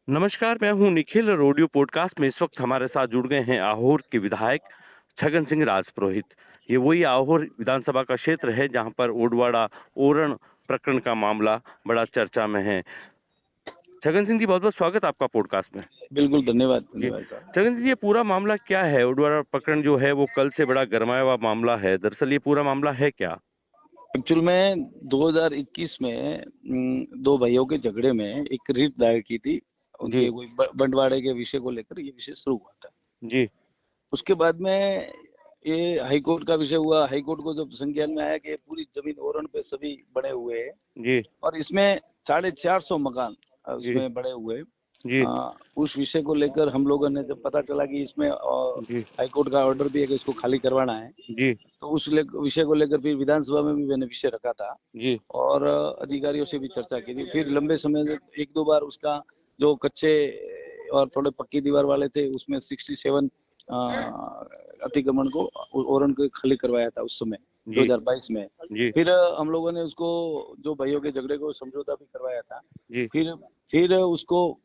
नमस्कार, मैं हूँ निखिल। रोडियो पॉडकास्ट में इस वक्त हमारे साथ जुड़ गए हैं आहोर के विधायक छगन सिंह राजपुरोहित। ये वही आहोर विधानसभा का क्षेत्र है जहाँ पर ओडवाडा ओरण प्रकरण का मामला बड़ा चर्चा में है। छगन सिंह जी, बहुत बहुत स्वागत आपका पॉडकास्ट में। बिल्कुल, धन्यवाद, जी, धन्यवाद साहब। छगन सिंह जी, ये पूरा मामला क्या है? ओडवाडा प्रकरण जो है वो कल से बड़ा गरमाया हुआ मामला है। दरअसल ये पूरा मामला है क्या? एक्चुअल में 2021 में 2 भाइयों के झगड़े में एक रिट दायर की थी। जी। उनके कोई ब बंटवारे के विषय को लेकर ये विषय शुरू हुआ था। जी। उसके बाद में ये हाई कोर्ट का विषय हुआ। हाई कोर्ट को जब संज्ञान में आया कि ये पूरी जमीन ओरण पे सभी बने हुए हैं जी। और इसमें 450 मकान जी। उसमें बने हुए हैं। जी। उस विषय को लेकर हम लोगों ने जब पता चला कि इसमें जी। हाई कोर्ट का ऑर्डर भी है कि इसको खाली करवाना है, जी। तो उस विषय को लेकर फिर विधानसभा में भी मैंने विषय रखा था जी। और अधिकारियों से भी चर्चा की थी। फिर लंबे समय से एक दो बार उसका जो कच्चे और थोड़े पक्की दीवार वाले थे उसमें 67 अतिक्रमण को ओरण को खाली करवाया था उस समय जी। 2022 में। जी। फिर हम लोगों ने उसको जो भाइयों के झगड़े को समझौता भी करवाया था। जी। फिर फिर उसको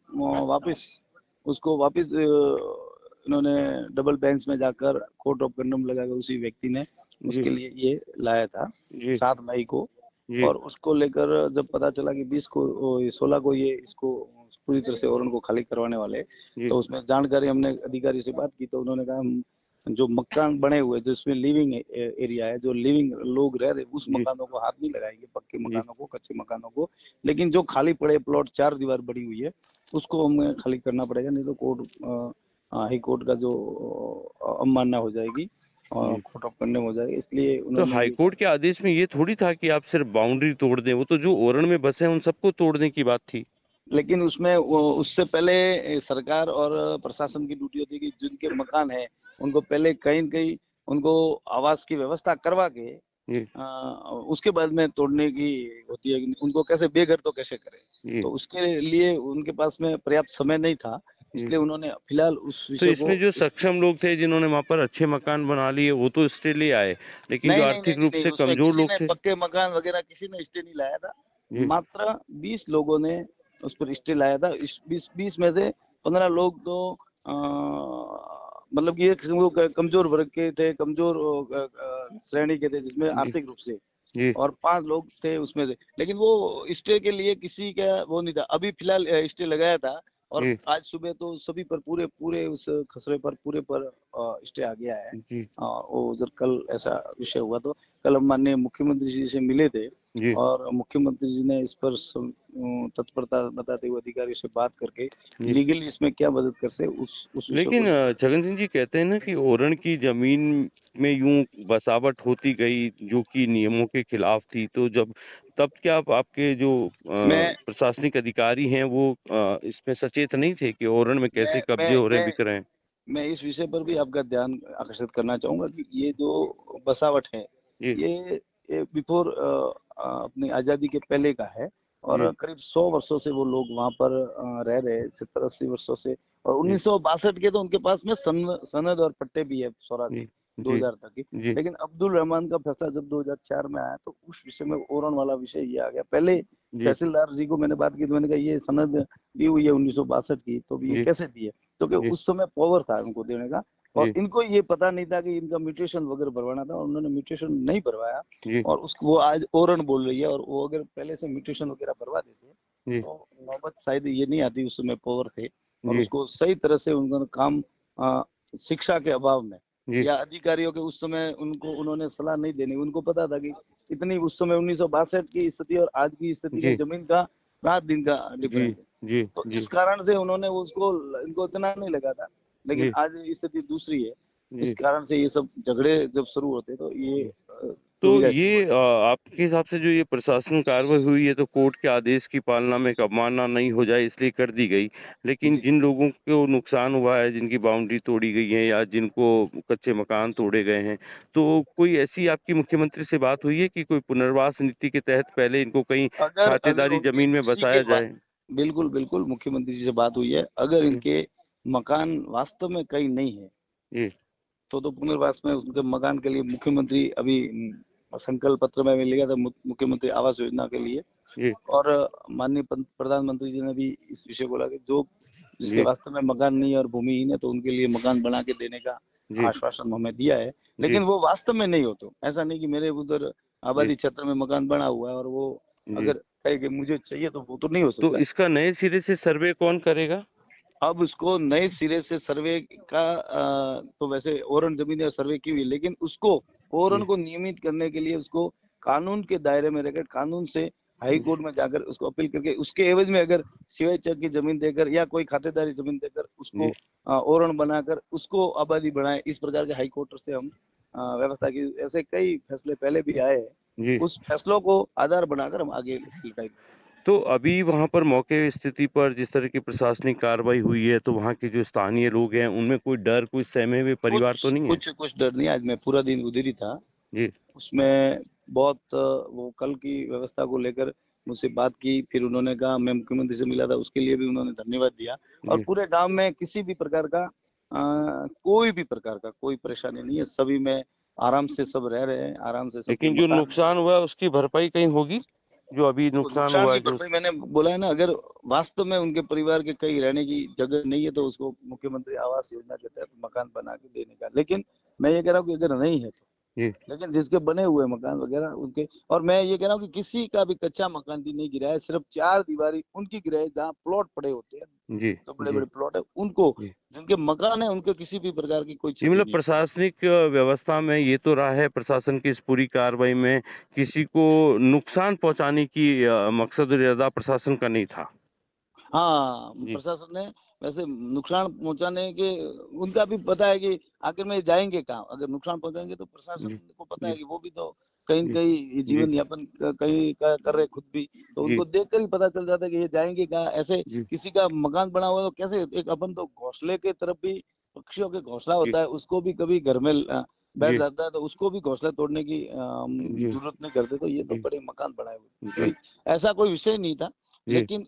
वापस इन्होंने डबल बेंच में जाकर कोर्ट ऑफ कंडम लगाकर उसी व्यक्ति ने जी। उसके लिए ये लाया था जी। 7 मई को। जी। और उसको लेकर जब पता चला कि 16 को ये इसको पूरी तरह से ओरण को खाली करवाने वाले, जी। तो उसमें जानकारी हमने अधिकारी से बात की तो उन्होंने कहा हम जो मकान बने हुए जिसमें लिविंग एरिया है, जो लिविंग लोग रह रहे उस जी। मकानों को हाथ नहीं लगाएंगे, पक्के जी। मकानों को, कच्चे मकानों को। लेकिन जो खाली पड़े प्लॉट 4 दीवार बड़ी हुई है उसको हमें खाली करना पड़ेगा, नहीं तो हाई कोर्ट का जो अवमानना हो जाएगी और जी। कोर्ट ऑफ कंडेम हो जाएगी, इसलिए तो उन्होंने ये। हाईकोर्ट के आदेश में ये थोड़ी था कि आप सिर्फ बाउंड्री तोड़ दें, वो तो जो ओरण में बसे हैं उन सबको तोड़ने की बात थी। लेकिन उसमें उससे पहले सरकार और प्रशासन की ड्यूटी होती है कि जिनके मकान है उनको पहले कहीं न कहीं उनको आवास की व्यवस्था करवा के जी। अ, उसके बाद में तोड़ने की होती है कि उनको कैसे बेघर तो कैसे करें। जी। तो उसके लिए उनके पास में पर्याप्त समय नहीं था, जी। इसलिए उन्होंने फिलहाल उस तो विषय को। इसमें जो सक्षम लोग थे जिन्होंने वहां पर अच्छे मकान बना लिए वो तो स्टे ले आए, लेकिन जो नहीं, नहीं, नहीं, आर्थिक नहीं, रूप नहीं, से उसमें कमजोर किसी लोग ने थे। पक्के मकान वगैरह किसी ने स्टे नहीं लाया था। जी। मात्र 20 लोगों ने उस पर स्टे लाया था। इस 20 में से 15 लोग तो मतलब कि एक वो कमजोर वर्ग के थे, कमजोर श्रेणी के थे जिसमें जी। आर्थिक रूप से, जी। और 5 लोग थे उसमें से। लेकिन वो स्टे के लिए किसी का वो नहीं था। अभी फिलहाल स्टे लगाया था और जी। आज सुबह तो सभी पर पूरे पूरे उस खसरे पर पूरे पर स्टे आ गया है। जी। वो उधर कल ऐसा विषय हुआ तो कल हम माननीय मुख्यमंत्री जी से मिले थे जी। और मुख्यमंत्री जी ने इस पर तत्परता बताते हुए अधिकारियों से बात करके जी। लीगली इसमें क्या मदद कर से उस विषय को लेकिन लेकर। छगन सिंह जी कहते हैं ना कि ओरण की जमीन में यूं बसावट होती गई जो कि नियमों के खिलाफ थी, तो जब तब क्या आपके जो मैं प्रशासनिक अधिकारी हैं वो इसमें सचेत नहीं थे कि ओरण में मैं कैसे कब्जे मैं हो रहे हैं, मैं बिक रहे हैं? मैं इस विषय पर भी आपका ध्यान आकर्षित करना चाहूंगा कि ये जो बसावट है जी। ये बिफोर अपनी आज़ादी के पहले का है जी। और करीब 100 वर्षों से वो लोग वहाँ पर रह रहे हैं, 70-80 वर्षों से। और जी। 1962 के तो उनके पास में सनद और पट्टे भी है स्वराज जी। के जी। 2000 तक की। जी। लेकिन अब्दुल रहमान का फैसला जब 2004 में आया तो उस विषय में ओरण वाला विषय ये आ गया। पहले जी। तहसीलदार जी को मैंने बात की तो मैंने कहा ये सनद दी हुई है 1962 की, तो ये जी। कैसे दी है? क्योंकि जी। उस समय पावर था उनको देने का और जी। इनको ये पता नहीं था कि इनका म्यूटेशन वगैरह भरवाना था और उन्होंने म्यूटेशन नहीं भरवाया। जी। और उसको वो आज ओरण बोल रही है और वो अगर पहले से म्यूटेशन वगैरह भरवा देते जी। तो नौबत शायद ये नहीं आती। उस समय पावर थे और जी। उसको सही तरह से उनका काम शिक्षा के अभाव में जी। या अधिकारियों के उस समय उनको उन्होंने सलाह नहीं देनी। उनको पता था कि इतनी उस समय 1962 की स्थिति और आज की स्थिति में जी। जमीन का रात दिन का जी। डिफरेंस है। जी। तो जी। इस कारण से उन्होंने उसको इनको इतना नहीं लगा था। लेकिन जी। आज स्थिति दूसरी है। इस जी। कारण से ये सब झगड़े जब शुरू होते तो ये जी। तो दुविधा शुरू ये होती। आपके हिसाब से जो ये प्रशासन कार्रवाई हुई है तो कोर्ट के आदेश की पालना में एक अवमानना नहीं हो जाए इसलिए कर दी गई। लेकिन जी। जिन लोगों को नुकसान हुआ है, जिनकी बाउंड्री तोड़ी गई है या जिनको कच्चे मकान तोड़े गए हैं, तो कोई ऐसी आपकी मुख्यमंत्री से बात हुई है कि कोई पुनर्वास नीति के तहत पहले इनको कहीं अगर अगर खातेदारी उनके जमीन में किसी के बसाया जाए? बिल्कुल, बिल्कुल मुख्यमंत्री जी से बात हुई है। अगर जी। इनके मकान वास्तव में कहीं नहीं है, जी। तो पुनर्वास में उनके मकान के लिए मुख्यमंत्री अभी संकल्प पत्र में लिखा था मुख्यमंत्री आवास योजना के लिए। जी। और माननीय प्रधानमंत्री जी ने भी इस विषय को लेकर जो जिसके जी, वास्तव में मकान नहीं है और भूमिहीन है, तो उनके लिए मकान बना के देने का जी, आश्वासन हमें दिया है। जी, लेकिन वो वास्तव में नहीं हो, तो ऐसा नहीं कि मेरे उधर जी, आबादी क्षेत्र में मकान बना हुआ है और वो जी। अगर कहे कि मुझे चाहिए, तो वो तो नहीं हो तो सकता। इसका नए सिरे से सर्वे कौन करेगा? अब उसको नए सिरे से सर्वे का तो वैसे ओरन जमीन सर्वे की हुई, लेकिन उसको ओरन जी, को नियमित करने के लिए उसको कानून के दायरे में रहकर कानून से हाई जी, कोर्ट में जाकर उसको अपील करके उसके एवज में अगर सिवाय चक की जमीन देकर या कोई खातेदारी जमीन देकर उसको जी, ओरन बनाकर उसको आबादी बढ़ाए, इस प्रकार के हाई कोर्ट से हम व्यवस्था की। ऐसे कई फैसले पहले भी आए हैं, जी। उस फैसलों को आधार बनाकर हम आगे इसकी लड़ाई लड़ेंगे। तो अभी वहाँ पर मौके स्थिति पर जिस तरह की प्रशासनिक कार्रवाई हुई है, तो वहाँ के जो स्थानीय लोग हैं, उनमें कोई डर, कोई सहमे हुए परिवार तो कुछ नहीं है? कुछ कुछ डर नहीं, आज मैं पूरा दिन उधर ही था। जी, उसमें बहुत वो कल की व्यवस्था को लेकर मुझसे बात की, फिर उन्होंने कहा, मैं मुख्यमंत्री से मिला था, उसके लिए भी उन्होंने धन्यवाद दिया। और जी। पूरे गांव में किसी भी प्रकार का कोई भी प्रकार का कोई परेशानी नहीं है, सभी में आराम से सब रह रहे हैं, आराम से सबके लेकिन जो मकान। नुकसान हुआ है, उसकी भरपाई कहीं होगी? जो अभी तो नुकसान नुकसान हुआ की है जो भरपाई मैंने बोला है ना, अगर वास्तव में उनके परिवार के कहीं रहने की जगह नहीं है, तो उसको मुख्यमंत्री आवास योजना के तहत मकान बना के देने का। लेकिन मैं ये कह रहा हूँ कि अगर नहीं है तो, जी, लेकिन जिसके बने हुए मकान वगैरह उनके, और मैं ये कह रहा हूँ कि किसी का भी कच्चा मकान भी नहीं गिरा है, सिर्फ 4 दीवारी उनकी गिरा है, जहाँ प्लॉट पड़े होते हैं, जी, तो बड़े जी, बड़े प्लॉट है उनको, जी। जिनके मकान है उनके किसी भी प्रकार की कोई जी, क्षति मतलब नहीं है। प्रशासनिक व्यवस्था में ये तो रहा है प्रशासन की इस पूरी कार्रवाई में किसी को नुकसान पहुँचाने की मकसद और इरादा प्रशासन का नहीं था। हाँ, जी, प्रशासन ने वैसे नुकसान पहुंचाने के, उनका भी पता है कि आखिर में जाएंगे कहाँ, अगर नुकसान पहुंचाएंगे तो जी, प्रशासन को पता है जी, कि वो भी तो कहीं न जी, कहीं जी, जीवन यापन कहीं का कर रहे खुद भी, तो जी, उनको देखकर ही पता चल जाता है कि ये जाएंगे कहाँ। ऐसे जी, किसी का मकान बना हुआ है, तो कैसे एक अपन तो घोंसले के तरफ भी, पक्षियों के घोंसला जी, होता है, उसको भी कभी घर में बैठ जी, जाता है, तो उसको भी घोंसला तोड़ने की जी, जरूरत नहीं करते, तो ये तो जी, बड़े मकान बनाए हुए, जी, कोई ऐसा कोई विषय नहीं था। जी। लेकिन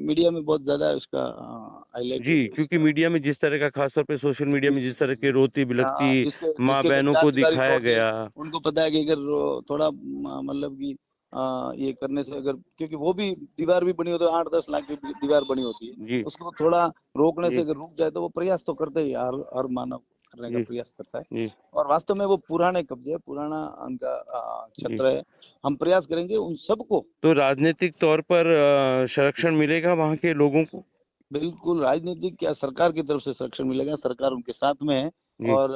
मीडिया में बहुत ज़्यादा उसका हाइलाइट हो जी, गया क्योंकि उसका। मीडिया में जिस तरह का ख़ास तौर पे सोशल मीडिया जी, में जी, जिस जी, तरह जी। की रोती-बिलखती जिसके जिसके घर माँ-बहनों को चारदीवारी दिखाया तोड़ के गया। उनको पता है कि अगर थोड़ा मतलब कि ये करने से, अगर क्योंकि वो भी दीवार भी बनी होती है, 8-10 लाख की दीवार बनी होती है, जी, उसको थोड़ा रोकने से जी, अगर रुक जाए, तो वो प्रयास तो करते ही, हर मानव करने का जी, प्रयास करता है। जी, और वास्तव में वो पुराने कब्जे है, पुराना उनका जी। क्षेत्र है। हम प्रयास करेंगे उन सबको, तो राजनीतिक तौर पर संरक्षण मिलेगा वहाँ के लोगों को? बिल्कुल, राजनीतिक क्या, सरकार की तरफ से संरक्षण मिलेगा, सरकार उनके साथ में है। जी, और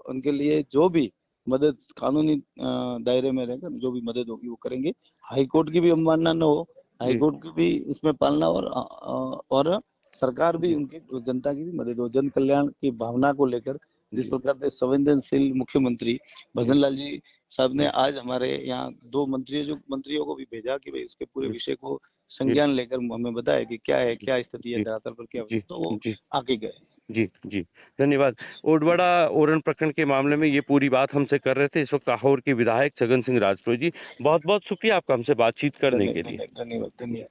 उनके लिए जो भी मदद कानूनी दायरे में रहकर जो भी मदद होगी वो करेंगे। हाई कोर्ट की भी अवमानना न हो, हाई जी, कोर्ट की भी इसमें पालना, और सरकार भी जी, उनकी जनता की भी मदद हो। जन कल्याण की भावना को लेकर जिस जी, प्रकार से संवेदनशील मुख्यमंत्री भजन जी, लाल जी साहब ने जी, आज हमारे यहाँ 2 मंत्रियों को भी भेजा कि भाई उसके पूरे जी, विषय को जी, संज्ञान लेकर हमें बताया कि क्या है, जी, क्या स्थिति है जी, धरातल पर, क्या जी, तो वो जी। आगे गए। जी, जी, धन्यवाद। ओडवड़ा ओरन प्रकरण के मामले में ये पूरी बात हमसे कर रहे थे इस वक़्त आहोर के विधायक छगन सिंह राजपुरोहित जी। बहुत-बहुत शुक्रिया आपका हमसे बातचीत करने के लिए। धन्यवाद, धन्यवाद।